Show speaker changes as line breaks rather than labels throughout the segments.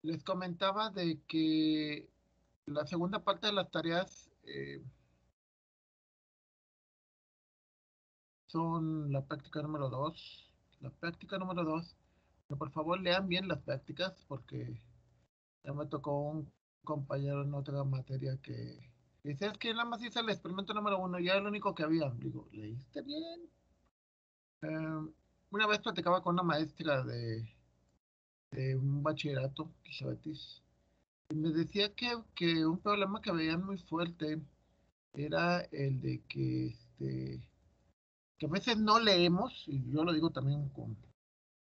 Les comentaba de que la segunda parte de las tareas son la práctica número 2. La práctica número 2, que por favor lean bien las prácticas porque ya me tocó un compañero en otra materia que dice, es que nada más hice el experimento número 1, ya era el único que había. Digo, ¿leíste bien? Una vez platicaba con una maestra de un bachillerato, Kisabetis, y me decía que un problema que veían muy fuerte era el de que a veces no leemos, y yo lo digo también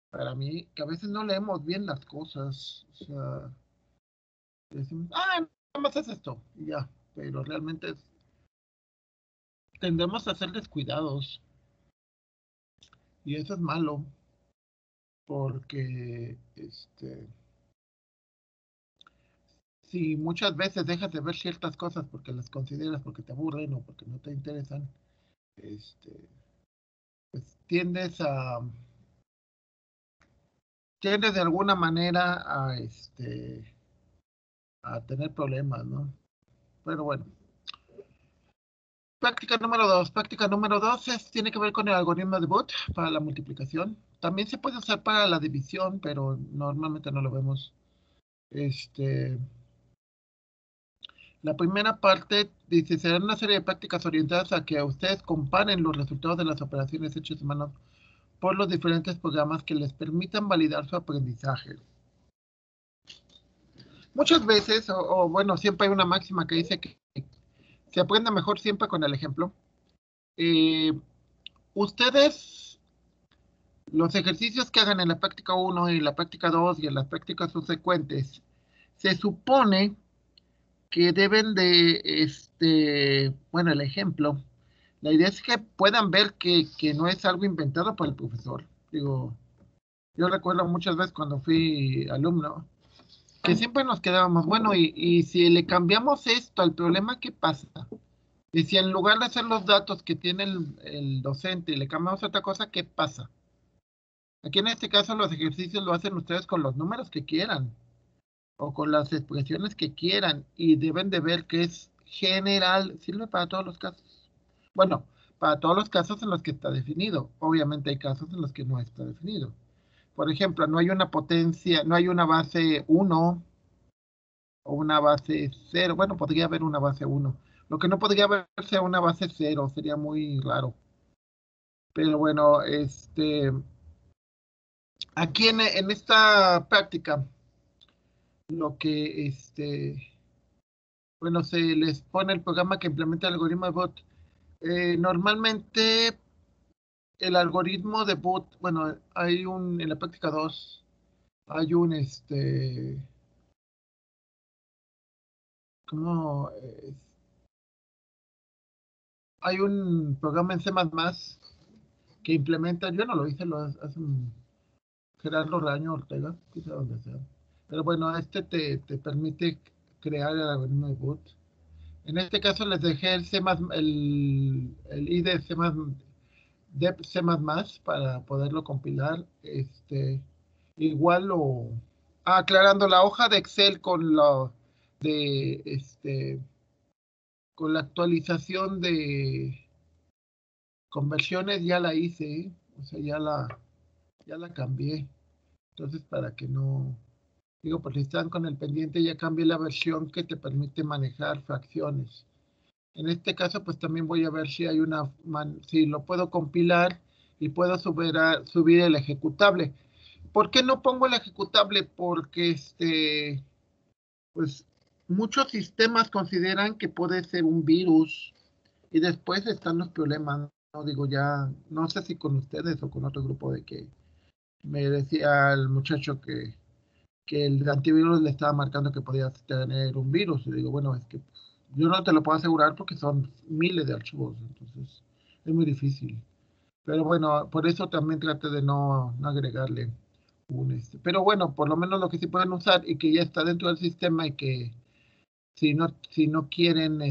para mí, que a veces no leemos bien las cosas. O sea, decimos, nada más es esto, y ya, pero realmente tendemos a ser descuidados, y eso es malo, porque si muchas veces dejas de ver ciertas cosas porque las consideras, porque te aburren o porque no te interesan, este, pues tiendes de alguna manera a tener problemas, ¿no? Pero bueno. Práctica número 2. Práctica número 2 tiene que ver con el algoritmo de Booth para la multiplicación. También se puede usar para la división, pero normalmente no lo vemos. Este, la primera parte dice, será una serie de prácticas orientadas a que ustedes comparen los resultados de las operaciones hechas a mano por los diferentes programas que les permitan validar su aprendizaje. Muchas veces, o bueno, siempre hay una máxima que dice que se aprende mejor siempre con el ejemplo. Eh, ustedes, los ejercicios que hagan en la práctica 1 y la práctica 2 y en las prácticas subsecuentes, se supone que deben de, bueno, el ejemplo, la idea es que puedan ver que no es algo inventado por el profesor. Digo, yo recuerdo muchas veces cuando fui alumno, que siempre nos quedábamos, bueno, y si le cambiamos esto al problema, ¿qué pasa? Y si en lugar de hacer los datos que tiene el docente, le cambiamos otra cosa, ¿qué pasa? Aquí en este caso los ejercicios lo hacen ustedes con los números que quieran o con las expresiones que quieran y deben de ver que es general, sirve para todos los casos. Bueno, para todos los casos en los que está definido. Obviamente hay casos en los que no está definido. Por ejemplo, no hay una potencia, no hay una base 1 o una base 0. Bueno, podría haber una base 1. Lo que no podría haber sea una base 0, sería muy raro. Pero bueno, aquí en esta práctica, lo que bueno, se les pone el programa que implementa el algoritmo de bot. Normalmente el algoritmo de bot, bueno, en la práctica 2 hay ¿cómo? Hay un programa en C++ que implementa, yo no lo hice, lo hace Gerardo Raño Ortega, quizá donde sea. Pero bueno, te permite crear el algoritmo de bot. En este caso les dejé el IDE C++, para poderlo compilar. Igual aclarando la hoja de Excel de, con la actualización de conversiones ya la hice, ¿eh? O sea, ya la cambié. Entonces, para que no, digo, pues si están con el pendiente, ya cambié la versión que te permite manejar fracciones. En este caso, pues también voy a ver si hay si lo puedo compilar y puedo subir el ejecutable. ¿Por qué no pongo el ejecutable? Porque pues muchos sistemas consideran que puede ser un virus y después están los problemas. No digo ya, no sé si con ustedes o con otro grupo de que me decía el muchacho que el antivirus le estaba marcando que podía tener un virus. Y digo, bueno, es que yo no te lo puedo asegurar porque son miles de archivos, entonces es muy difícil. Pero bueno, por eso también trate de no agregarle Pero bueno, por lo menos lo que sí pueden usar y que ya está dentro del sistema y que si no quieren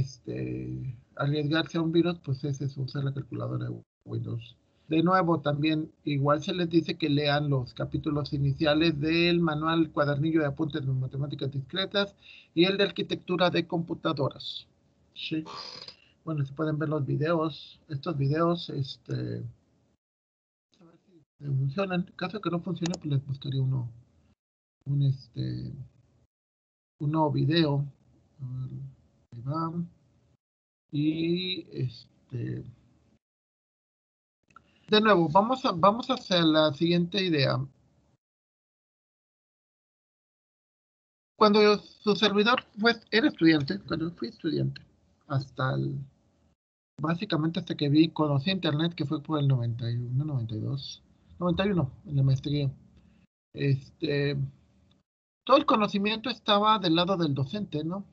arriesgarse a un virus, pues es eso, usar la calculadora de Windows. De nuevo, también igual se les dice que lean los capítulos iniciales del manual Cuadernillo de Apuntes de Matemáticas Discretas y el de Arquitectura de Computadoras. Sí. Bueno, se pueden ver los videos. Estos videos, a ver si funcionan. En caso de que no funcione, pues les buscaría un nuevo video. A ver, ahí va. Y de nuevo, vamos a hacer la siguiente idea. Cuando su servidor era estudiante, cuando fui estudiante, básicamente hasta que conocí Internet, que fue por el 91, 92, 91, en la maestría. Todo el conocimiento estaba del lado del docente, ¿no?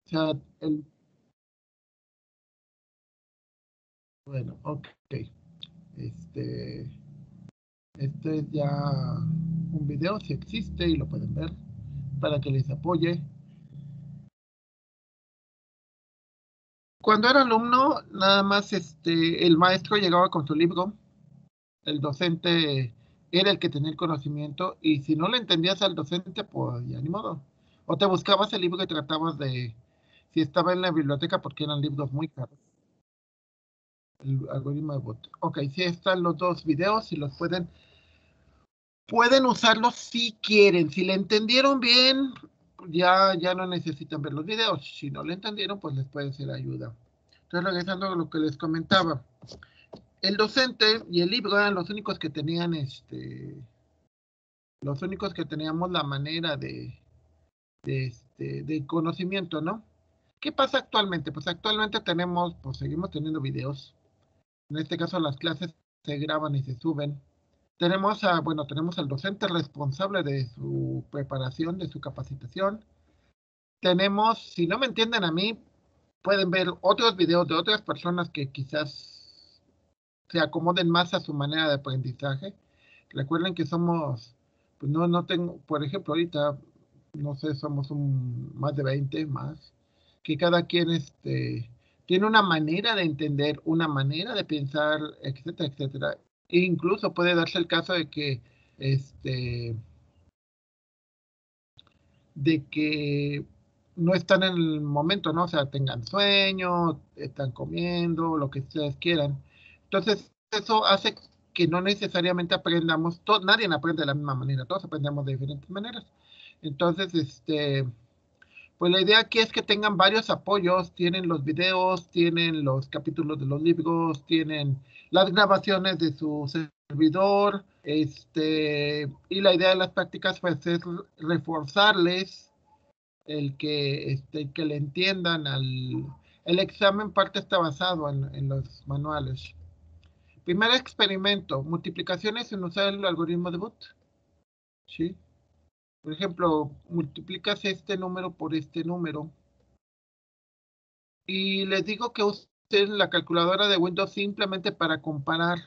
O sea, bueno, ok. Este, este es ya un video, si existe y lo pueden ver, para que les apoye. Cuando era alumno, nada más el maestro llegaba con su libro, el docente era el que tenía el conocimiento, y si no le entendías al docente, pues ya ni modo. O te buscabas el libro y tratabas si estaba en la biblioteca, porque eran libros muy caros. El algoritmo de bot. Ok, sí están los dos videos, y los pueden usarlos si quieren. Si le entendieron bien, ya no necesitan ver los videos. Si no le entendieron, pues les puede ser ayuda. Entonces, regresando a lo que les comentaba, el docente y el libro eran los únicos que tenían los únicos que teníamos la manera de conocimiento, ¿no? ¿Qué pasa actualmente? Pues actualmente pues seguimos teniendo videos. En este caso, las clases se graban y se suben. Tenemos al docente responsable de su preparación, de su capacitación. Si no me entienden a mí, pueden ver otros videos de otras personas que quizás se acomoden más a su manera de aprendizaje. Recuerden que pues no tengo, por ejemplo, ahorita, no sé, somos más de 20 más, que cada quien tiene una manera de entender, una manera de pensar, etcétera, etcétera. E incluso puede darse el caso este, de que no están en el momento, ¿no? O sea, tengan sueño, están comiendo, lo que ustedes quieran. Entonces, eso hace que no necesariamente aprendamos, nadie aprende de la misma manera, todos aprendemos de diferentes maneras. Entonces, pues la idea aquí es que tengan varios apoyos, tienen los videos, tienen los capítulos de los libros, tienen las grabaciones de su servidor, y la idea de las prácticas pues es reforzarles que le entiendan el examen. Parte está basado en los manuales. Primer experimento, multiplicaciones sin usar el algoritmo de Booth. ¿Sí? Por ejemplo, multiplicas este número por este número. Y les digo que usen la calculadora de Windows simplemente para comparar.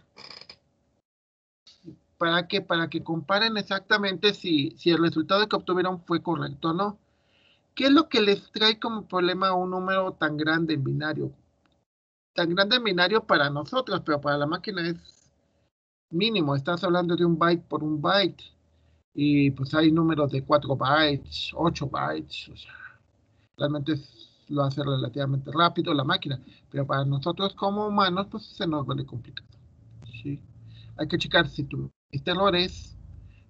¿Para qué? Para que comparen exactamente si el resultado que obtuvieron fue correcto o no. ¿Qué es lo que les trae como problema a un número tan grande en binario? Tan grande en binario para nosotros, pero para la máquina es mínimo. Estás hablando de un byte por un byte. Y pues hay números de 4 bytes, 8 bytes. O sea, realmente lo hace relativamente rápido la máquina. Pero para nosotros como humanos, pues se nos vuelve complicado. ¿Sí? Hay que checar si tuviste errores,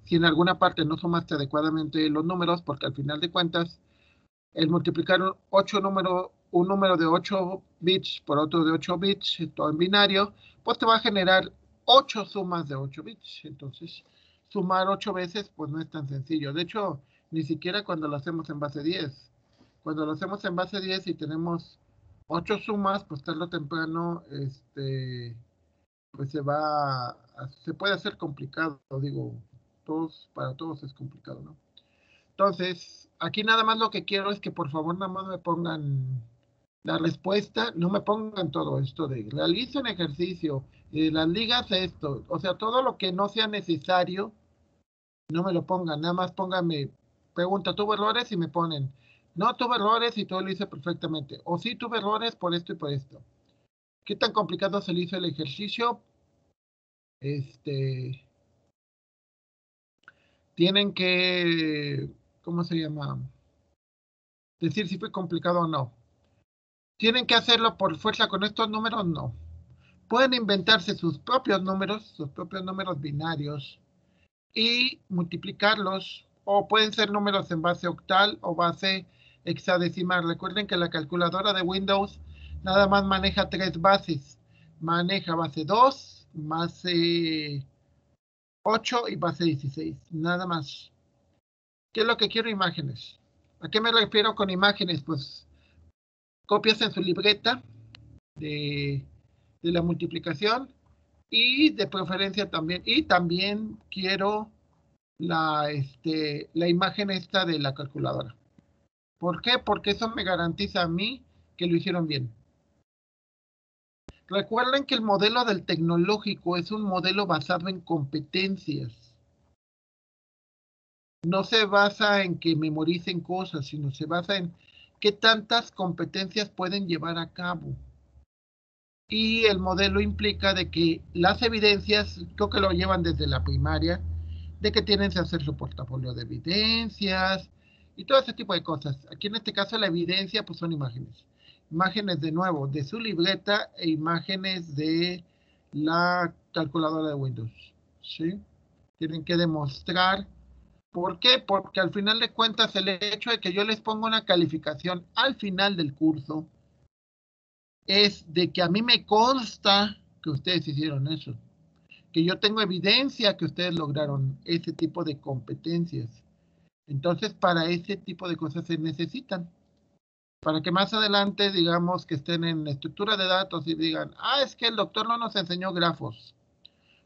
si en alguna parte no sumaste adecuadamente los números, porque al final de cuentas, el multiplicar un número de 8 bits por otro de 8 bits, todo en binario, pues te va a generar 8 sumas de 8 bits. Entonces, sumar 8 veces, pues no es tan sencillo. De hecho, ni siquiera cuando lo hacemos en base 10. Cuando lo hacemos en base 10 y tenemos 8 sumas, pues tarde o temprano, pues se puede hacer complicado, digo, para todos es complicado, ¿no? Entonces, aquí nada más lo que quiero es que por favor nada más me pongan la respuesta, no me pongan todo esto de realicen ejercicio, las ligas esto, o sea, todo lo que no sea necesario, no me lo pongan, nada más pónganme, pregunta, ¿tuvo errores? Y me ponen, no tuve errores y todo lo hice perfectamente, o sí tuve errores por esto y por esto. ¿Qué tan complicado se le hizo el ejercicio? Tienen que, ¿cómo se llama? Decir si fue complicado o no. ¿Tienen que hacerlo por fuerza con estos números? No. Pueden inventarse sus propios números binarios y multiplicarlos, o pueden ser números en base octal o base hexadecimal. Recuerden que la calculadora de Windows nada más maneja 3 bases. Maneja base 2, base 8 y base 16. Nada más. ¿Qué es lo que quiero? Imágenes. ¿A qué me refiero con imágenes? Pues copias en su libreta de, de la multiplicación y de preferencia también. Y también quiero la imagen esta de la calculadora. ¿Por qué? Porque eso me garantiza a mí que lo hicieron bien. Recuerden que el modelo del tecnológico es un modelo basado en competencias. No se basa en que memoricen cosas, sino se basa en qué tantas competencias pueden llevar a cabo. Y el modelo implica de que las evidencias, creo que lo llevan desde la primaria, de que tienen que hacer su portafolio de evidencias y todo ese tipo de cosas. Aquí en este caso la evidencia pues son imágenes. Imágenes de nuevo de su libreta e imágenes de la calculadora de Windows. ¿Sí? Tienen que demostrar. ¿Por qué? Porque al final de cuentas el hecho de que yo les ponga una calificación al final del curso es de que a mí me consta que ustedes hicieron eso, que yo tengo evidencia que ustedes lograron ese tipo de competencias. Entonces, para ese tipo de cosas se necesitan. Para que más adelante, digamos, que estén en estructura de datos y digan, es que el doctor no nos enseñó grafos.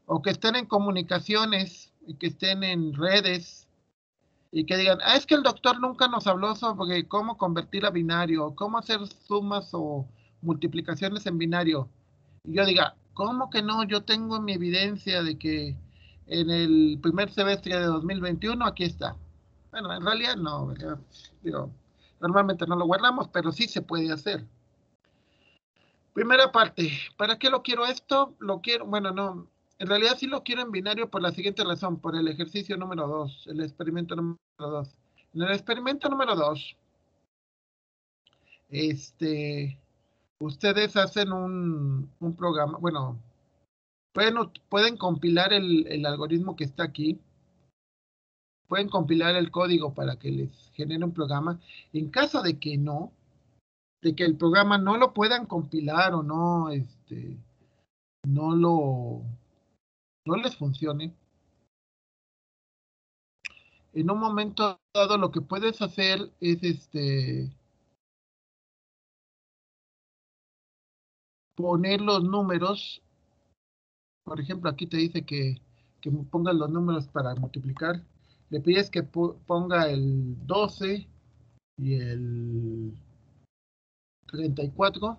O que estén en comunicaciones y que estén en redes y que digan, es que el doctor nunca nos habló sobre cómo convertir a binario, cómo hacer sumas o multiplicaciones en binario. Y yo diga, ¿cómo que no? Yo tengo mi evidencia de que en el primer semestre de 2021 aquí está. Bueno, en realidad no, ¿verdad? Digo, normalmente no lo guardamos, pero sí se puede hacer. Primera parte, ¿para qué lo quiero esto? Lo quiero, bueno, no, en realidad sí lo quiero en binario por la siguiente razón, por el ejercicio número 2, el experimento número 2. En el experimento número 2, ustedes hacen un programa, bueno, pueden compilar el algoritmo que está aquí, pueden compilar el código para que les genere un programa. En caso de que no, de que el programa no lo puedan compilar o no, no lo, no les funcione, en un momento dado lo que puedes hacer es poner los números. Por ejemplo, aquí te dice que pongas los números para multiplicar. Le pides que ponga el 12 y el 34.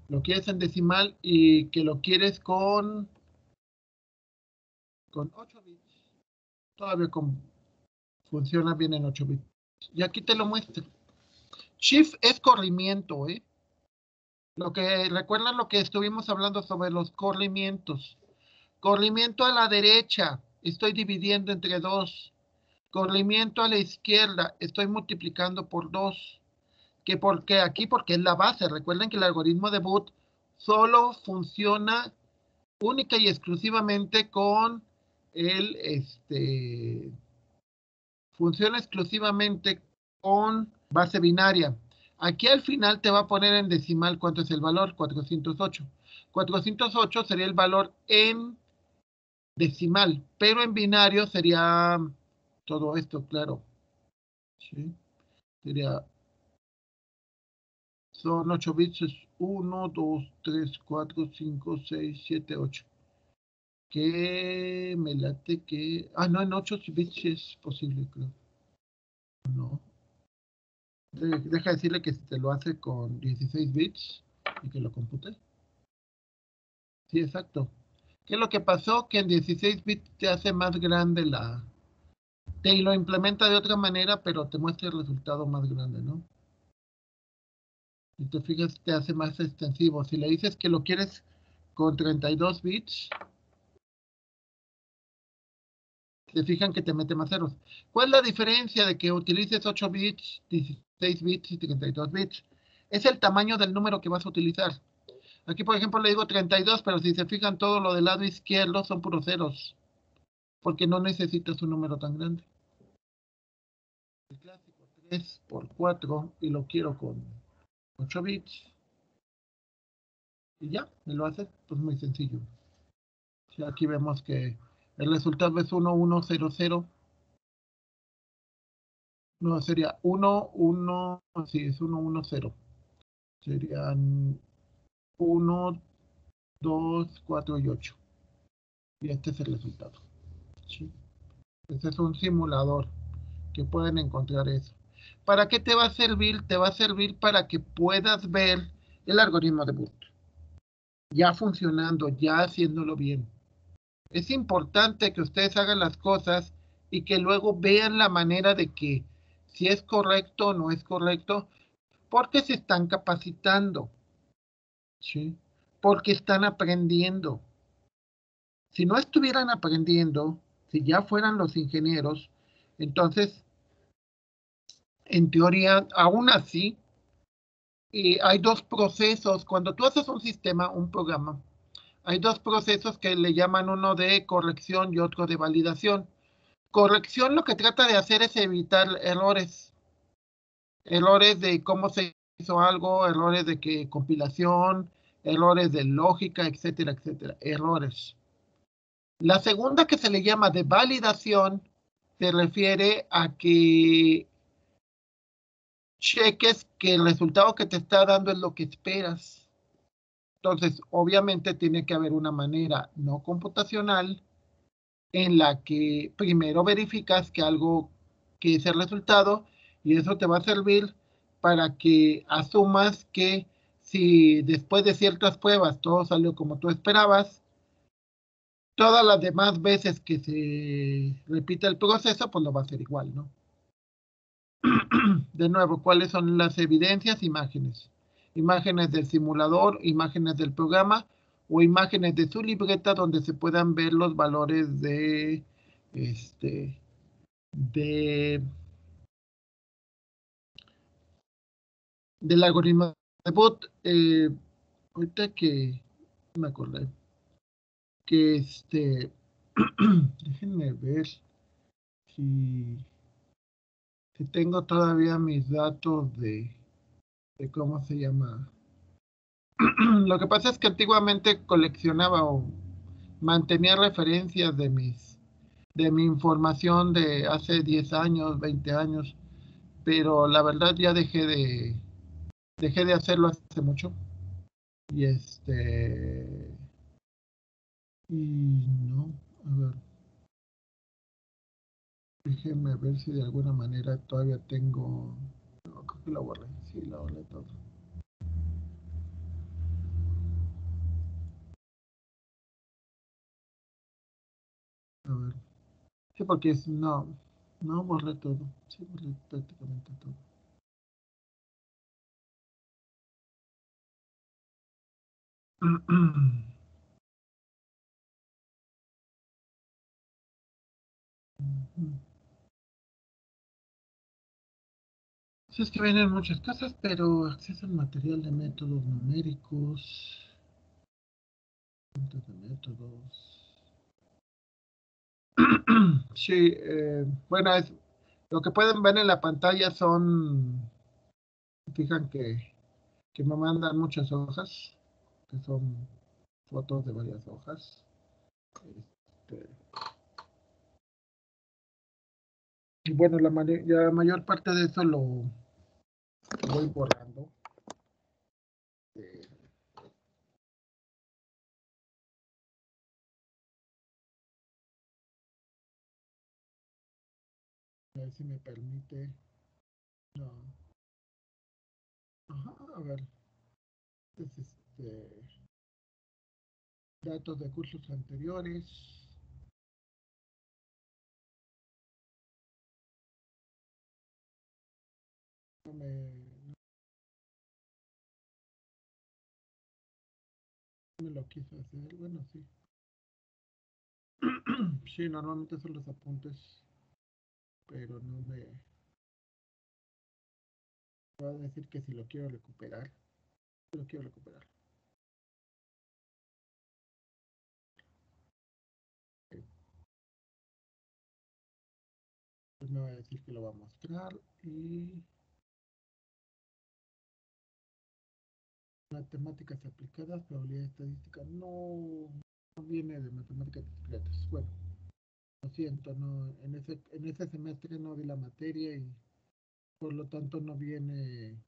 Lo quieres en decimal y que lo quieres con 8 bits. Todavía funciona bien en 8 bits. Y aquí te lo muestro. Shift es corrimiento, ¿eh? Recuerdan lo que estuvimos hablando sobre los corrimientos. Corrimiento a la derecha, estoy dividiendo entre 2. Corrimiento a la izquierda, estoy multiplicando por 2. ¿Por qué aquí? Porque es la base. Recuerden que el algoritmo de Booth solo funciona única y exclusivamente con funciona exclusivamente con base binaria. Aquí al final te va a poner en decimal cuánto es el valor, 408. 408 sería el valor en decimal, pero en binario sería todo esto, claro. ¿Sí? Sería, son 8 bits, es 1, 2, 3, 4, 5, 6, 7, 8. Que me late que... no, en 8 bits sí es posible, creo. No. Deja decirle que si te lo hace con 16 bits y que lo compute. Sí, exacto. ¿Qué es lo que pasó? Que en 16 bits te hace más grande te lo implementa de otra manera, pero te muestra el resultado más grande, ¿no? Si te fijas, te hace más extensivo. Si le dices que lo quieres con 32 bits, se fijan que te mete más ceros. ¿Cuál es la diferencia de que utilices 8 bits, 16 bits y 32 bits? Es el tamaño del número que vas a utilizar. Aquí, por ejemplo, le digo 32, pero si se fijan, todo lo del lado izquierdo son puros ceros, porque no necesitas un número tan grande. El clásico 3 por 4 y lo quiero con 8 bits. Y ya, me lo hace, pues muy sencillo. Sí, aquí vemos que el resultado es 1, 1, 0, 0. No, sería 1, 1, sí, es 1, 1, 0. Serían 1, 2, 4 y 8. Y este es el resultado. ¿Sí? Este es un simulador que pueden encontrar eso. ¿Para qué te va a servir? Te va a servir para que puedas ver el algoritmo de Booth. Ya funcionando, ya haciéndolo bien. Es importante que ustedes hagan las cosas y que luego vean la manera de que si es correcto o no es correcto, porque se están capacitando, ¿sí? Porque están aprendiendo. Si no estuvieran aprendiendo, si ya fueran los ingenieros, entonces, en teoría, aún así, hay dos procesos. Cuando tú haces un sistema, un programa, hay dos procesos que le llaman uno de corrección y otro de validación. Corrección lo que trata de hacer es evitar errores. Errores de cómo se hizo algo, errores de que compilación, errores de lógica, etcétera, etcétera. Errores. La segunda que se le llama de validación se refiere a que cheques que el resultado que te está dando es lo que esperas. Entonces, obviamente tiene que haber una manera no computacional en la que primero verificas que algo que es el resultado y eso te va a servir para que asumas que si después de ciertas pruebas todo salió como tú esperabas, todas las demás veces que se repita el proceso, pues lo va a hacer igual, ¿no? De nuevo, ¿cuáles son las evidencias? Imágenes. Imágenes del simulador, imágenes del programa o imágenes de su libreta donde se puedan ver los valores de este de del algoritmo de Booth. Ahorita que me acordé que déjenme ver si, si tengo todavía mis datos de cómo se llama. Lo que pasa es que antiguamente coleccionaba o mantenía referencias de mi información de hace 10 años, 20 años, pero la verdad ya dejé de hacerlo hace mucho. Y y no, a ver, déjenme ver si de alguna manera todavía tengo, no, creo que la borré, sí, la borré todo. A ver, sí, porque no, no borré todo, sí, borré prácticamente todo. Sí, es que vienen muchas cosas, pero acceso al material de métodos numéricos, puntos de métodos. Sí, bueno, lo que pueden ver en la pantalla son, fijan que me mandan muchas hojas, que son fotos de varias hojas. Este, y bueno, la mayor parte de eso lo voy borrando. Eh, a ver si me permite. No. Ajá, a ver. Es datos de cursos anteriores. No me, Me lo quiso hacer, bueno, sí. Sí, normalmente son los apuntes, pero no me voy a decir que si lo quiero recuperar, lo quiero recuperar. Pues me va a decir que lo va a mostrar y matemáticas aplicadas, probabilidad estadística, no viene de matemáticas discretas. Bueno, lo siento, no, en ese semestre no di la materia y por lo tanto no viene,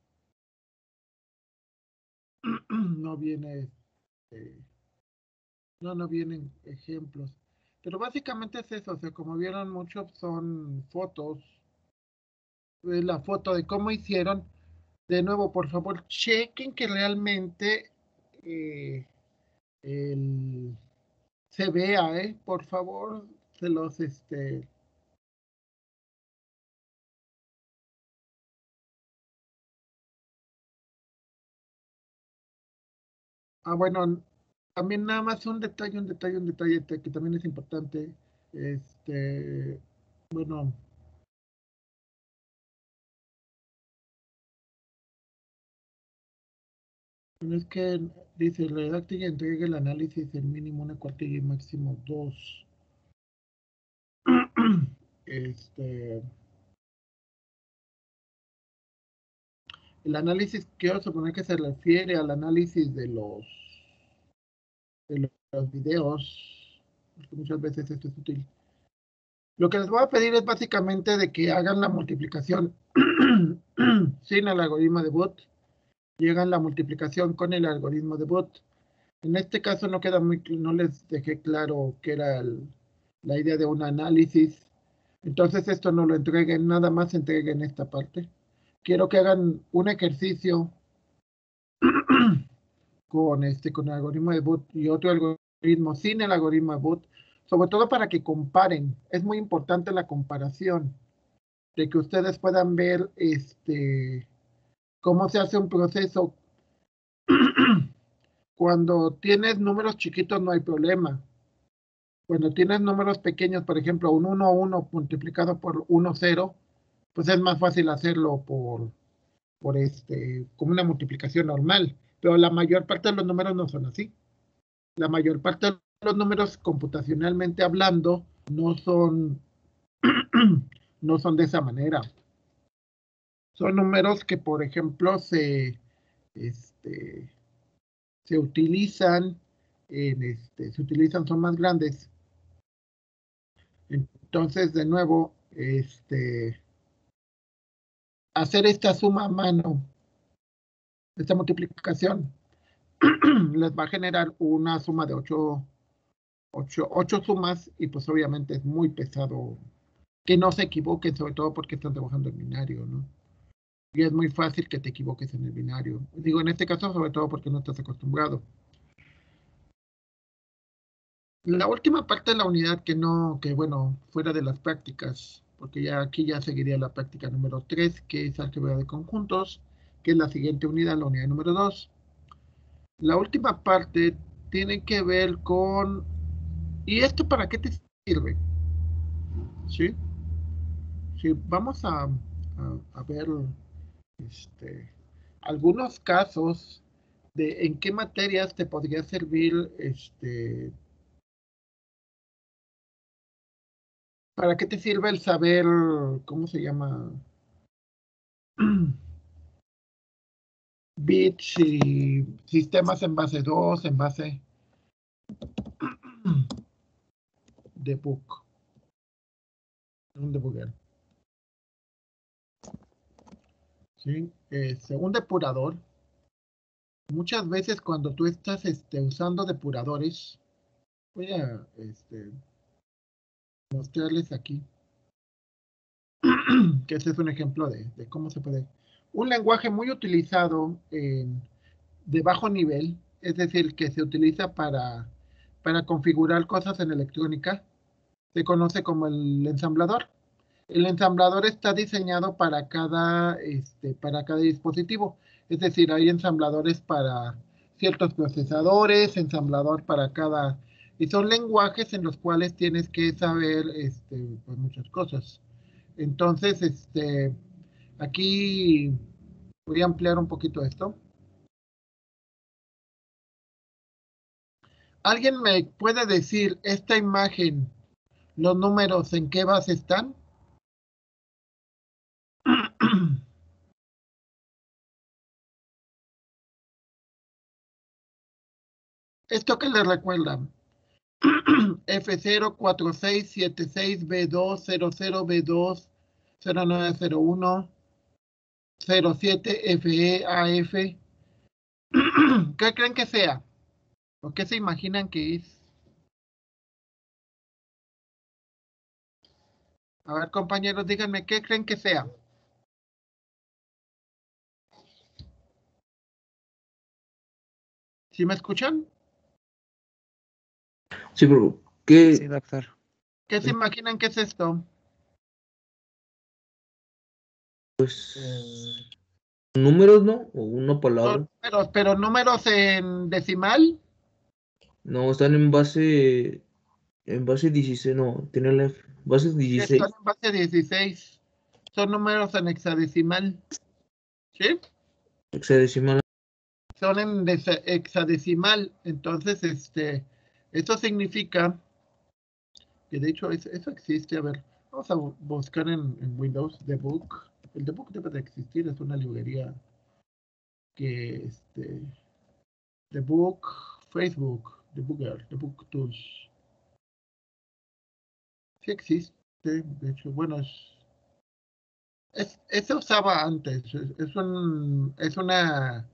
no viene, no vienen ejemplos. Pero básicamente es eso, o sea, como vieron muchos son fotos, la foto de cómo hicieron. De nuevo, por favor, chequen que realmente eh, el, se vea, por favor, se los, bueno, también nada más un detalle que también es importante, bueno, es que dice, redacte y entregue el análisis en mínimo una cuartilla y máximo dos. Este, el análisis, quiero suponer que se refiere al análisis de los videos, porque muchas veces esto es útil. Lo que les voy a pedir es básicamente de que hagan la multiplicación sin el algoritmo de Booth y hagan la multiplicación con el algoritmo de Booth. En este caso no queda no les dejé claro que era la idea de un análisis. Entonces esto no lo entreguen, nada más entreguen esta parte. Quiero que hagan un ejercicio con el algoritmo de Booth y otro algoritmo sin el algoritmo de Booth, sobre todo para que comparen. Es muy importante la comparación, de que ustedes puedan ver cómo se hace un proceso. Cuando tienes números chiquitos no hay problema. Cuando tienes números pequeños, por ejemplo, un 1, 1 multiplicado por 1, 0, pues es más fácil hacerlo como una multiplicación normal. Pero la mayor parte de los números no son así. La mayor parte de los números, computacionalmente hablando, no son de esa manera. Son números que, por ejemplo, este, se utilizan son más grandes. Entonces, de nuevo, hacer esta suma a mano, esta multiplicación, les va a generar una suma de 8 sumas y pues obviamente es muy pesado que no se equivoquen, sobre todo porque están trabajando en binario, ¿no? Y es muy fácil que te equivoques en el binario. Digo, en este caso, sobre todo porque no estás acostumbrado. La última parte de la unidad que bueno, fuera de las prácticas, porque ya aquí ya seguiría la práctica número 3, que es álgebra de conjuntos, que es la siguiente unidad, la unidad número 2. La última parte tiene que ver con, ¿y esto para qué te sirve? ¿Sí? Sí, vamos a ver este, algunos casos de en qué materias te podría servir ¿para qué te sirve el saber, cómo se llama? Bits y sistemas en base 2 en base debug, un debugger, ¿sí? Un depurador, muchas veces cuando tú estás usando depuradores, voy a mostrarles aquí, que este es un ejemplo de cómo se puede. Un lenguaje muy utilizado de bajo nivel, es decir, que se utiliza para configurar cosas en electrónica, se conoce como el ensamblador. El ensamblador está diseñado para cada dispositivo. Es decir, hay ensambladores para ciertos procesadores, ensamblador para cada, y son lenguajes en los cuales tienes que saber pues muchas cosas. Entonces, aquí voy a ampliar un poquito esto. ¿Alguien me puede decir esta imagen, los números en qué base están? ¿Esto qué le recuerda? F04676B200B20901 07FEAF. ¿Qué creen que sea? ¿O qué se imaginan que es? A ver, compañeros, díganme, ¿qué creen que sea? ¿Sí me escuchan?
Sí, pero ¿qué?
Sí, doctor.
¿Qué se imaginan que es esto?
Pues números, ¿no? O una palabra.
Pero números en decimal.
No, están en base 16, no, tiene la base
Están
16.
en base 16. Son números en hexadecimal. ¿Sí?
Hexadecimal.
Son en hexadecimal. Entonces, esto significa que de hecho eso existe. A ver, vamos a buscar en Windows Debug. El Debug debe de existir, es una librería que Debug, Facebook, Debugger, Debug Tools. Sí existe, de hecho, bueno, se usaba antes, es una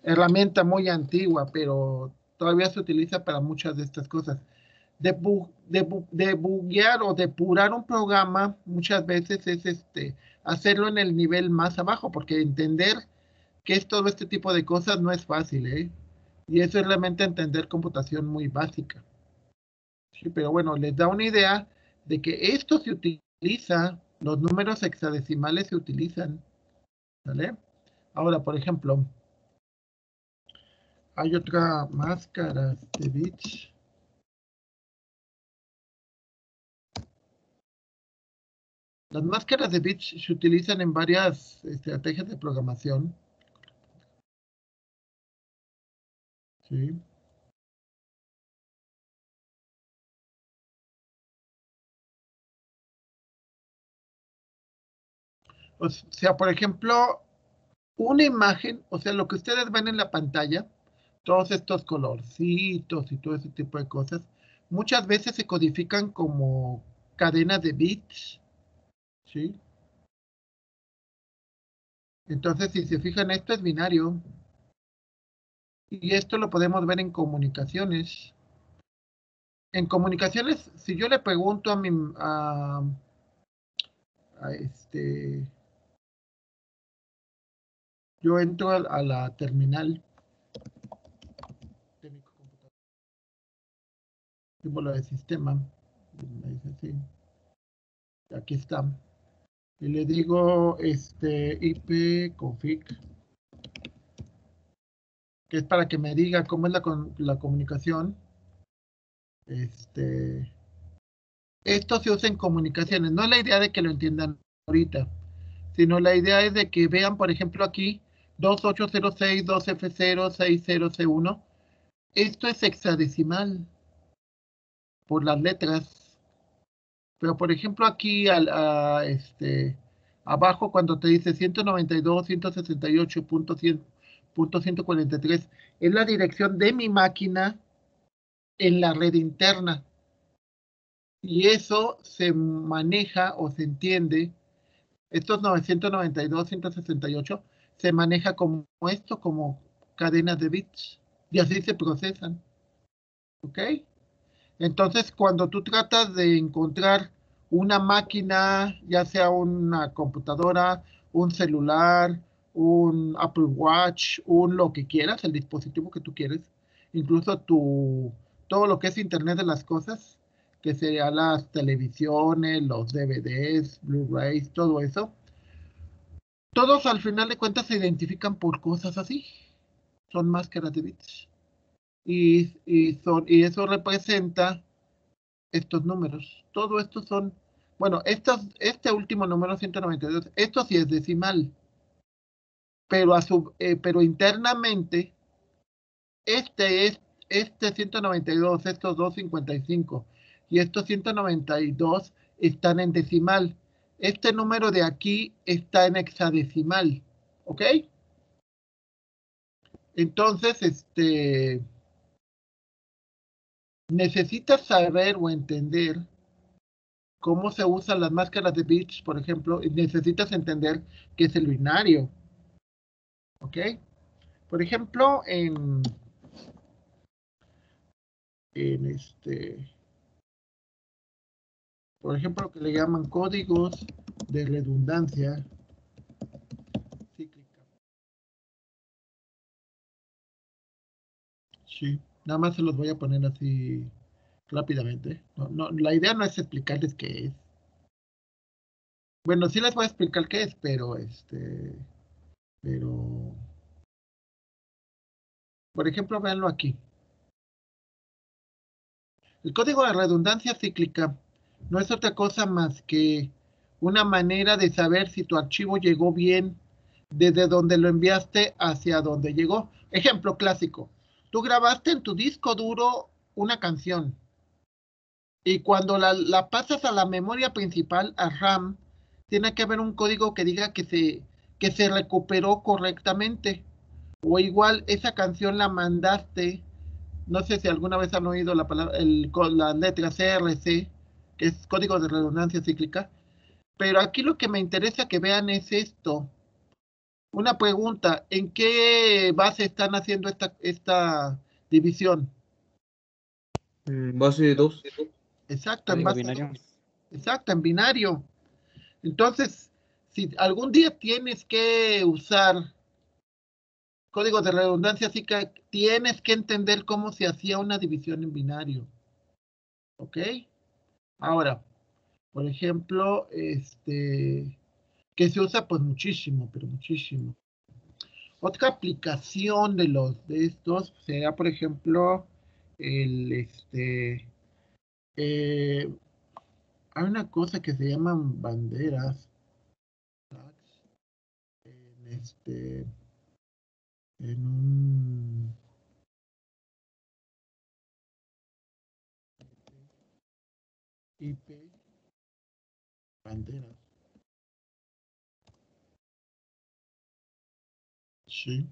herramienta muy antigua, pero todavía se utiliza para muchas de estas cosas. Debuguear o depurar un programa muchas veces es hacerlo en el nivel más abajo, porque entender qué es todo este tipo de cosas no es fácil, ¿eh? Y eso es realmente entender computación muy básica. Sí, pero bueno, les da una idea de que esto se utiliza, los números hexadecimales se utilizan, ¿vale? Ahora, por ejemplo, hay otra máscara de bits. Las máscaras de bits se utilizan en varias estrategias de programación. ¿Sí? O sea, por ejemplo, una imagen, o sea, lo que ustedes ven en la pantalla, todos estos colorcitos y todo ese tipo de cosas, muchas veces se codifican como cadenas de bits, ¿sí? Entonces, si se fijan, esto es binario. Y esto lo podemos ver en comunicaciones. En comunicaciones, si yo le pregunto a yo entro a la terminal de mi computadora, símbolo de sistema, me dice así, aquí está. Y le digo ipconfig, que es para que me diga cómo es la comunicación. Esto se usa en comunicaciones. No es la idea de que lo entiendan ahorita, sino la idea es de que vean, por ejemplo, aquí 2806 2F0 60C1. Esto es hexadecimal por las letras. Pero, por ejemplo, aquí abajo, cuando te dice 192.168.100.143, es la dirección de mi máquina en la red interna. Y eso se maneja o se entiende, estos 992.168 se maneja como esto, como cadenas de bits. Y así se procesan. ¿Ok? Entonces, cuando tú tratas de encontrar una máquina, ya sea una computadora, un celular, un Apple Watch, un lo que quieras, el dispositivo que tú quieres, incluso todo lo que es Internet de las cosas, que serían las televisiones, los DVDs, Blu-rays, todo eso, todos al final de cuentas se identifican por cosas así, son máscaras de bits. Y eso representa estos números. Todo esto son, bueno, este último número 192, esto sí es decimal. Pero internamente, este 192, estos 255 y estos 192 están en decimal. Este número de aquí está en hexadecimal, ¿ok? Entonces, necesitas saber o entender cómo se usan las máscaras de bits, por ejemplo, y necesitas entender qué es el binario, ¿ok? Por ejemplo, por ejemplo, lo que le llaman códigos de redundancia cíclica. Sí, nada más se los voy a poner así rápidamente. No, la idea no es explicarles qué es. Bueno, sí les voy a explicar qué es, pero, por ejemplo, véanlo aquí. El código de redundancia cíclica no es otra cosa más que una manera de saber si tu archivo llegó bien desde donde lo enviaste hacia donde llegó. Ejemplo clásico. Tú grabaste en tu disco duro una canción y cuando la pasas a la memoria principal, a RAM, tiene que haber un código que diga que se recuperó correctamente. O igual esa canción la mandaste, no sé si alguna vez han oído la palabra, la letra CRC, que es código de redundancia cíclica, pero aquí lo que me interesa que vean es esto. Una pregunta, ¿en qué base están haciendo esta división?
Base de 2.
Exacto, en
Código
base
binario.
2. Exacto, en binario. Entonces, si algún día tienes que usar código de redundancia, así que tienes que entender cómo se hacía una división en binario. ¿Ok? Ahora, por ejemplo, que se usa pues muchísimo, pero muchísimo. Otra aplicación de estos sería, por ejemplo, eh, hay una cosa que se llaman banderas. En en un IP, banderas. Sí.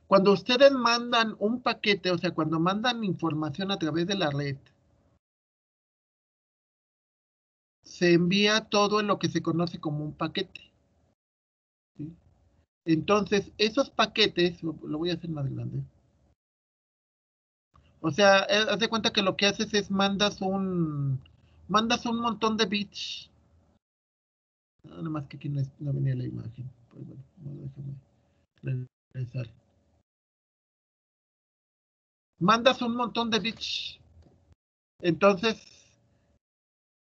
Cuando ustedes mandan un paquete, o sea, cuando mandan información a través de la red, se envía todo en lo que se conoce como un paquete. ¿Sí? Entonces, esos paquetes, lo voy a hacer más grande. O sea, haz de cuenta que lo que haces es mandas un montón de bits. Nada más que aquí no venía la imagen. Pues bueno, déjame regresar. Mandas un montón de bits. Entonces,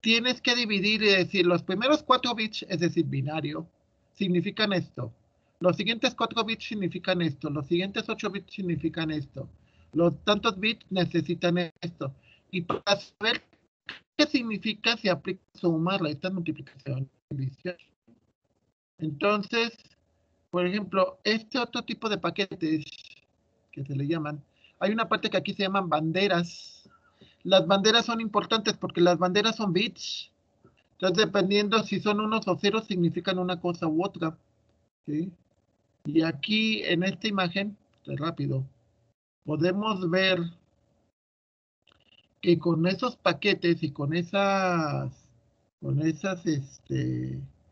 tienes que dividir y decir, los primeros 4 bits, es decir, binario, significan esto. Los siguientes 4 bits significan esto. Los siguientes 8 bits significan esto. Los tantos bits necesitan esto. Y para saber qué significa, se aplica suma, resta, multiplicación, división. Entonces, por ejemplo, este otro tipo de paquetes que se le llaman, hay una parte que aquí se llaman banderas. Las banderas son importantes porque las banderas son bits. Entonces, dependiendo si son unos o ceros, significan una cosa u otra. ¿Sí? Y aquí en esta imagen, rápido, podemos ver que con esos paquetes y con esas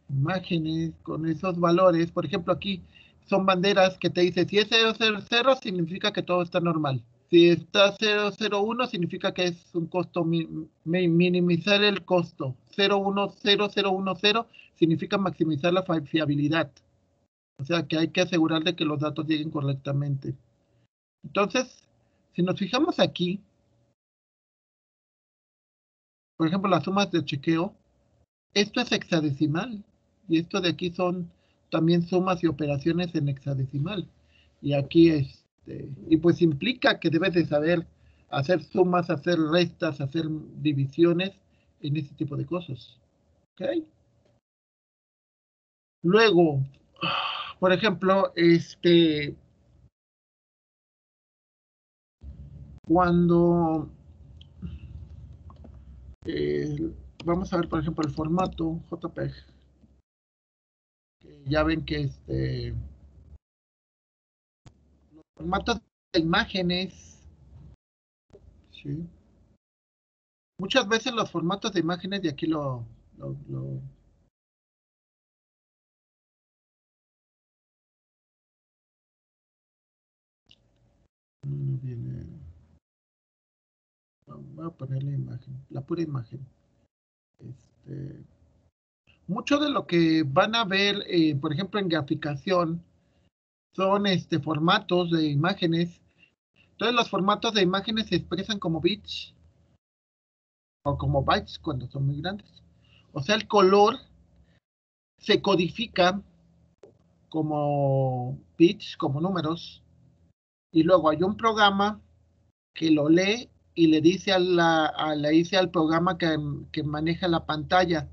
imágenes, con esos valores, por ejemplo, aquí son banderas que te dice si es 000 significa que todo está normal. Si está 001 significa que es un costo, minimizar el costo. 010010 significa maximizar la fiabilidad. O sea que hay que asegurar de que los datos lleguen correctamente. Entonces, si nos fijamos aquí, por ejemplo, las sumas de chequeo, esto es hexadecimal. Y esto de aquí son también sumas y operaciones en hexadecimal. Y aquí y pues implica que debes de saber hacer sumas, hacer restas, hacer divisiones en ese tipo de cosas. ¿Ok? Luego, por ejemplo, cuando vamos a ver, por ejemplo, el formato JPEG, que ya ven que formatos de imágenes, ¿sí? Muchas veces los formatos de imágenes, y aquí lo no viene. Voy a poner la imagen, la pura imagen. Este, mucho de lo que van a ver, por ejemplo, en graficación, son formatos de imágenes. Entonces, los formatos de imágenes se expresan como bits o como bytes cuando son muy grandes. O sea, el color se codifica como bits, como números, y luego hay un programa que lo lee y le dice le dice al programa que maneja la pantalla,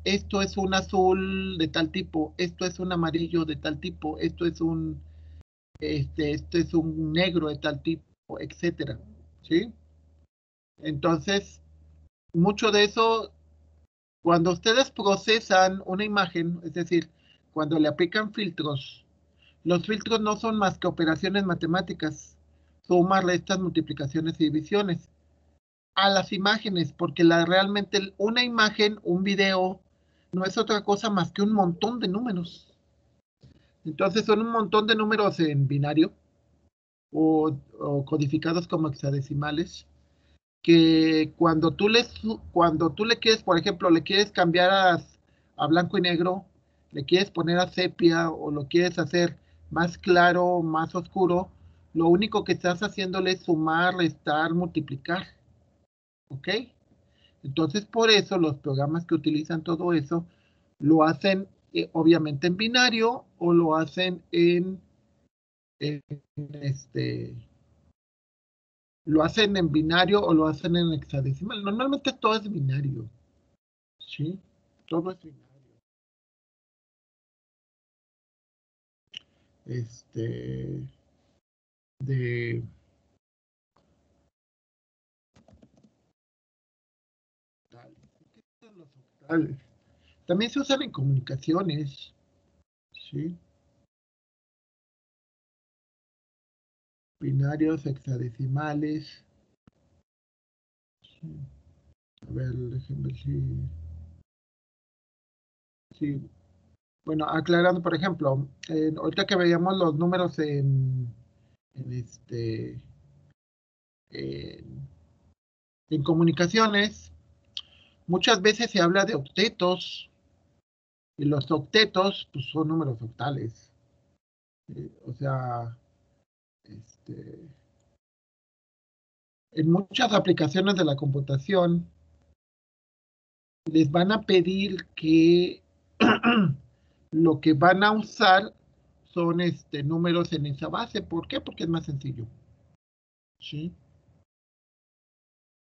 esto es un azul de tal tipo, esto es un amarillo de tal tipo, esto es un negro de tal tipo, etcétera, ¿sí? Entonces, mucho de eso, cuando ustedes procesan una imagen, es decir, cuando le aplican filtros, los filtros no son más que operaciones matemáticas, sumas, restas, multiplicaciones y divisiones a las imágenes, porque realmente una imagen, un video, no es otra cosa más que un montón de números. Entonces son un montón de números en binario o codificados como hexadecimales, que cuando tú le quieres, por ejemplo, le quieres cambiar a blanco y negro, le quieres poner a sepia o lo quieres hacer más claro, más oscuro, lo único que estás haciéndole es sumar, restar, multiplicar. ¿Ok? Entonces, por eso los programas que utilizan todo eso lo hacen obviamente en binario o lo hacen en este, lo hacen en binario o lo hacen en hexadecimal. Normalmente todo es binario, ¿sí? Todo es binario. Este, de los octales. También se usan en comunicaciones, ¿sí? Binarios, hexadecimales. Sí. A ver, déjenme ver si bueno, aclarando, por ejemplo, ahorita que veíamos los números en, en, en comunicaciones, muchas veces se habla de octetos, y los octetos pues, son números octales. O sea, este, en muchas aplicaciones de la computación les van a pedir que lo que van a usar son números en esa base. ¿Por qué? Porque es más sencillo. ¿Sí?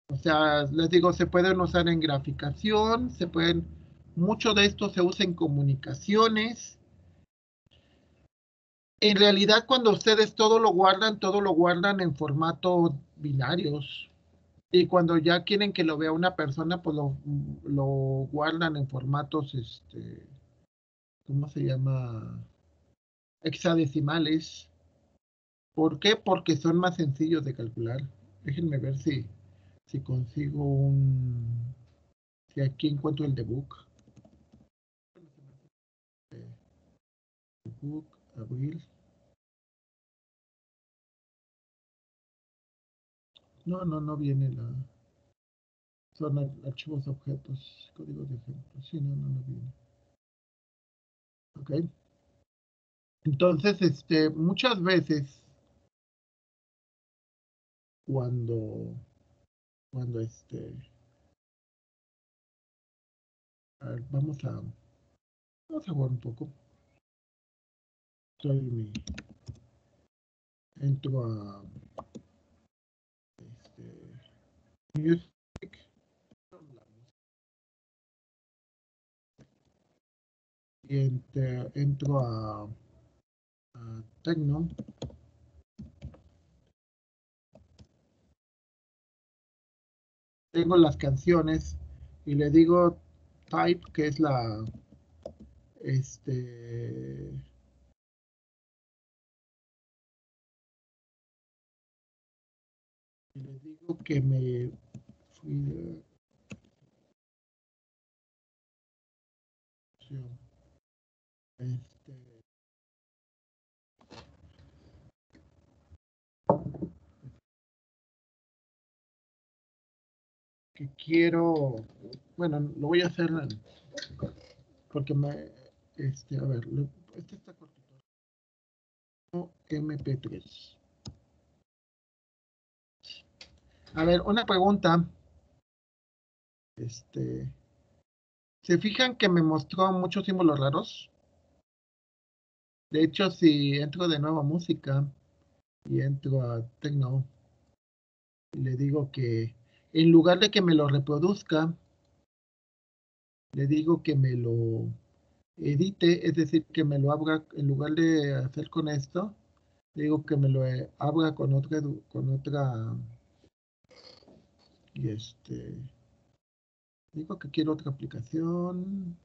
O sea, les digo, se pueden usar en graficación, mucho de esto se usa en comunicaciones. En realidad, cuando ustedes todo lo guardan en formato binarios. Y cuando ya quieren que lo vea una persona, pues lo guardan en formatos, ¿cómo se llama? Hexadecimales. ¿Por qué? Porque son más sencillos de calcular. Déjenme ver si consigo si aquí encuentro el debug. Debug, abril. No viene son archivos objetos, código de ejemplo. Sí, no viene. Ok. Entonces, muchas veces cuando, cuando a ver, vamos a jugar un poco. Estoy entro a Music, y entro a Techno. Tengo las canciones y le digo type, que es la y le digo que me que quiero, bueno, lo voy a hacer porque me, a ver, este está cortito. MP3. A ver, una pregunta. ¿Se fijan que me mostró muchos símbolos raros? De hecho, si entro de nuevo a música y entro a techno y le digo que en lugar de que me lo reproduzca, le digo que me lo edite, es decir, que me lo abra, en lugar de hacer con esto, le digo que me lo abra con otra, y digo que quiero otra aplicación,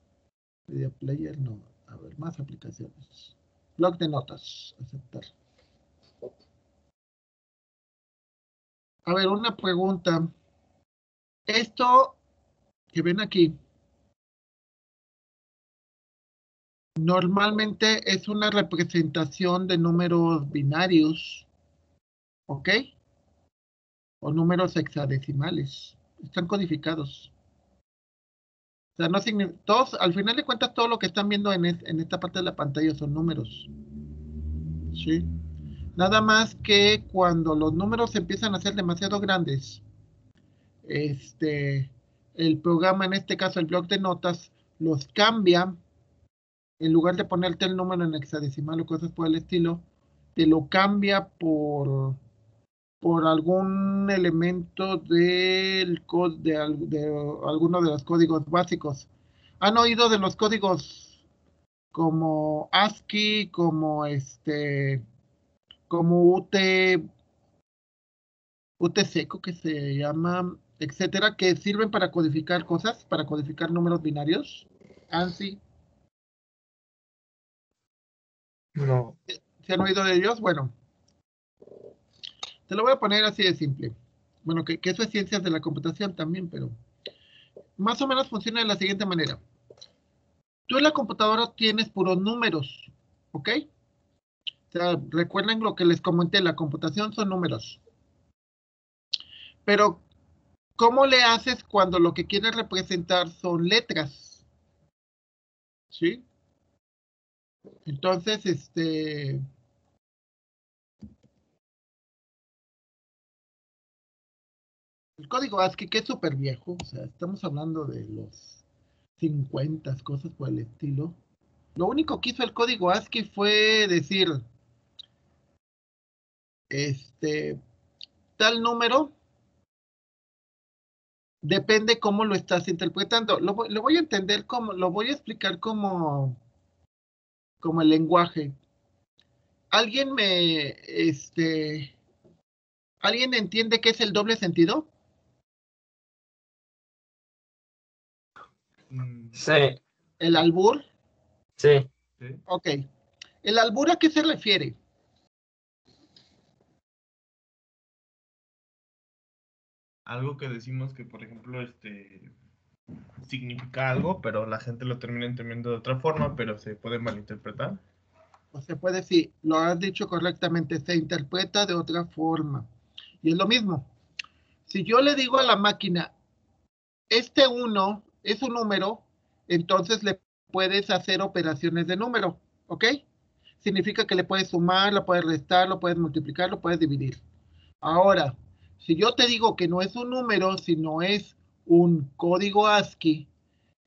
media player, no, a ver, más aplicaciones. Blog de notas, aceptar. A ver, una pregunta. Esto que ven aquí, normalmente es una representación de números binarios, ¿ok? O números hexadecimales. Están codificados. O sea, no todos, al final de cuentas, todo lo que están viendo en esta parte de la pantalla son números. ¿Sí? Nada más que cuando los números empiezan a ser demasiado grandes, el programa, en este caso el bloc de notas, los cambia. En lugar de ponerte el número en hexadecimal o cosas por el estilo, te lo cambia por algún elemento del de alguno de los códigos básicos. ¿Han oído de los códigos como ASCII, como como UTC, que se llama, etcétera, que sirven para codificar cosas, para codificar números binarios? ANSI.
No.
¿Se han oído de ellos? Bueno, te lo voy a poner así de simple. Bueno, que eso es ciencias de la computación también, pero más o menos funciona de la siguiente manera. Tú en la computadora tienes puros números, ¿ok? O sea, recuerden lo que les comenté, la computación son números. Pero, ¿cómo le haces cuando lo que quieres representar son letras? ¿Sí? Entonces, el código ASCII, que es súper viejo, o sea, estamos hablando de los 50, cosas por el estilo. Lo único que hizo el código ASCII fue decir, tal número depende cómo lo estás interpretando. Lo voy a entender como, lo voy a explicar como el lenguaje. ¿Alguien ¿alguien entiende qué es el doble sentido?
Sí,
¿El albur?
sí.
¿Sí?
Ok. ¿El albur a qué se refiere?
Algo que decimos que, por ejemplo, significa algo, pero la gente lo termina entendiendo de otra forma, pero se puede malinterpretar.
O se puede decir, lo has dicho correctamente, se interpreta de otra forma. Y es lo mismo. Si yo le digo a la máquina, este 1 es un número, entonces le puedes hacer operaciones de número, ¿ok? Significa que le puedes sumar, lo puedes restar, lo puedes multiplicar, lo puedes dividir. Ahora, si yo te digo que no es un número, sino es un código ASCII,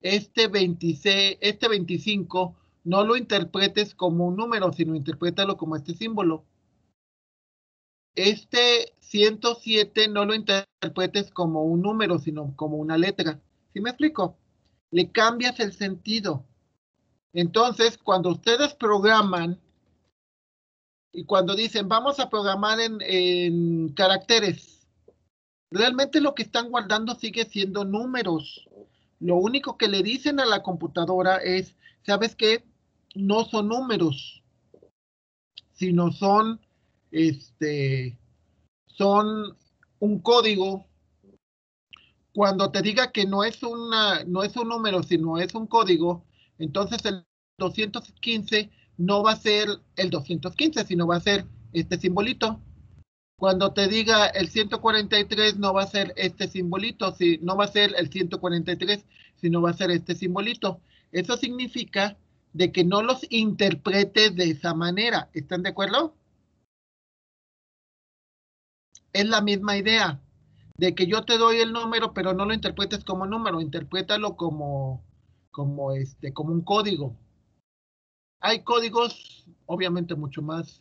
este 25, no lo interpretes como un número, sino interprétalo como este símbolo. este 107 no lo interpretes como un número, sino como una letra. ¿Sí me explico? Le cambias el sentido. Entonces, cuando ustedes programan y cuando dicen vamos a programar en caracteres, realmente lo que están guardando sigue siendo números. Lo único que le dicen a la computadora es, ¿sabes qué? No son números, sino son un código. Cuando te diga que no es un número, sino es un código, entonces el 215 no va a ser el 215, sino va a ser este simbolito. Cuando te diga el 143 no va a ser este simbolito, no va a ser el 143, sino va a ser este simbolito. Eso significa de que no los interpretes de esa manera. ¿Están de acuerdo? Es la misma idea de que yo te doy el número, pero no lo interpretes como número, interprétalo como un código. Hay códigos, obviamente, mucho más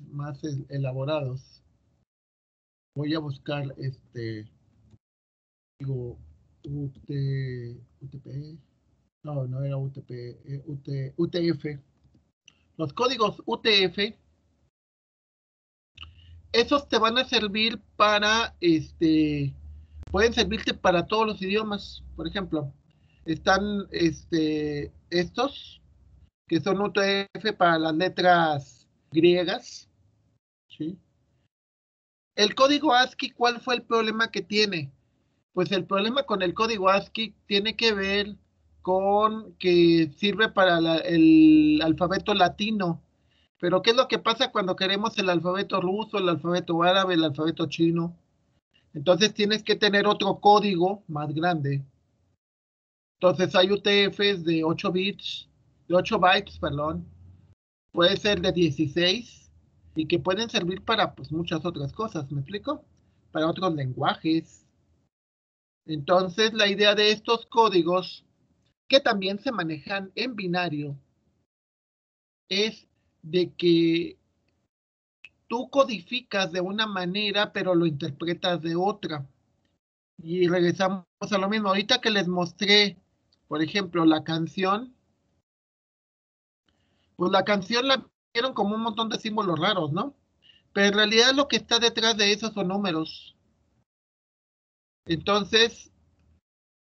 elaborados. Voy a buscar digo, UTP, no era UTP, UTF. Los códigos UTF, esos te van a servir pueden servirte para todos los idiomas. Por ejemplo, están estos, que son UTF para las letras griegas, ¿sí? El código ASCII, ¿cuál fue el problema que tiene? Pues el problema con el código ASCII tiene que ver con que sirve para el alfabeto latino. Pero ¿qué es lo que pasa cuando queremos el alfabeto ruso, el alfabeto árabe, el alfabeto chino? Entonces tienes que tener otro código más grande. Entonces hay UTFs de 8 bits, de 8 bytes, perdón. Puede ser de 16 y que pueden servir para pues muchas otras cosas, ¿me explico? Para otros lenguajes. Entonces la idea de estos códigos, que también se manejan en binario, es de que tú codificas de una manera, pero lo interpretas de otra. Y regresamos a lo mismo. Ahorita que les mostré, por ejemplo, la canción, pues la canción la vieron como un montón de símbolos raros, ¿no? Pero en realidad lo que está detrás de eso son números. Entonces,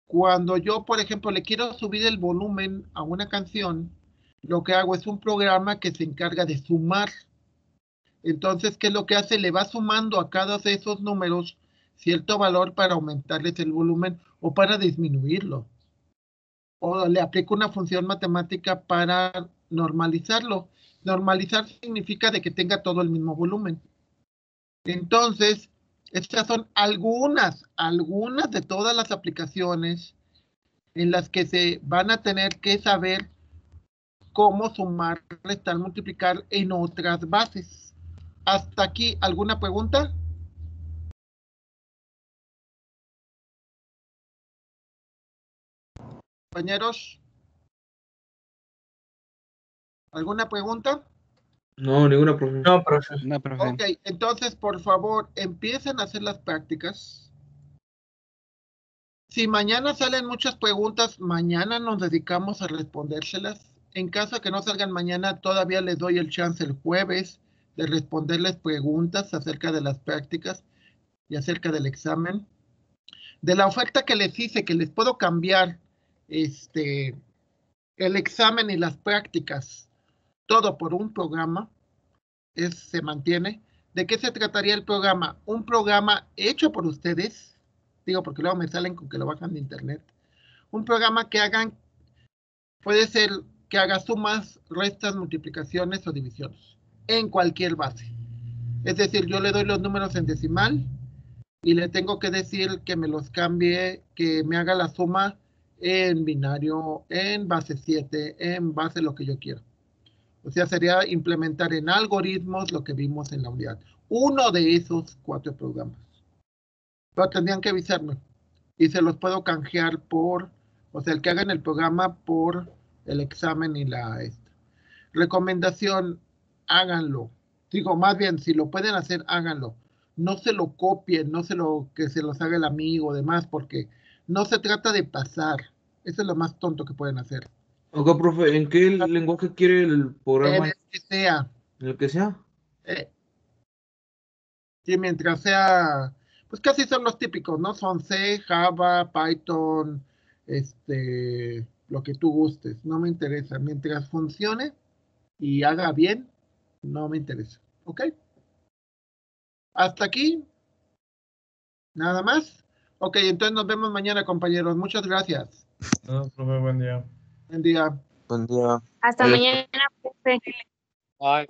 cuando yo, por ejemplo, le quiero subir el volumen a una canción, lo que hago es un programa que se encarga de sumar. Entonces, ¿qué es lo que hace? Le va sumando a cada de esos números cierto valor para aumentarles el volumen o para disminuirlo. O le aplico una función matemática para normalizarlo. Normalizar significa de que tenga todo el mismo volumen. Entonces, estas son algunas de todas las aplicaciones en las que se van a tener que saber cómo sumar, restar, multiplicar en otras bases. Hasta aquí, ¿alguna pregunta? Compañeros, ¿alguna pregunta?
No, ninguna, profe.
No, profe.
No, profe.
Ok, entonces, por favor, empiecen a hacer las prácticas. Si mañana salen muchas preguntas, mañana nos dedicamos a respondérselas. En caso de que no salgan mañana, todavía les doy el chance el jueves de responderles preguntas acerca de las prácticas y acerca del examen. De la oferta que les hice, que les puedo cambiar el examen y las prácticas, todo por un programa, se mantiene. ¿De qué se trataría el programa? Un programa hecho por ustedes, digo porque luego me salen con que lo bajan de internet. Un programa que puede ser que haga sumas, restas, multiplicaciones o divisiones en cualquier base. Es decir, yo le doy los números en decimal y le tengo que decir que me los cambie, que me haga la suma en binario, en base 7, en base lo que yo quiera. O sea, sería implementar en algoritmos lo que vimos en la unidad. Uno de esos 4 programas. Pero tendrían que avisarme. Y se los puedo canjear o sea, el que hagan el programa por el examen y recomendación, háganlo. Digo, más bien, si lo pueden hacer, háganlo. no se lo copien, que se los haga el amigo, demás, porque no se trata de pasar. Eso es lo más tonto que pueden hacer.
Ok, profe, ¿en qué lenguaje quiere el
En
programa?
el que sea,
¿En el que sea?
eh, sí, mientras sea, pues casi son los típicos, ¿no? Son C, Java, Python, lo que tú gustes, no me interesa. Mientras funcione y haga bien, no me interesa. ¿Ok? Hasta aquí, nada más. Ok, entonces nos vemos mañana, compañeros. Muchas gracias.
No, profe, buen día.
Buen día.
Buen día.
Hasta
Adiós.
mañana, profe.
Bye.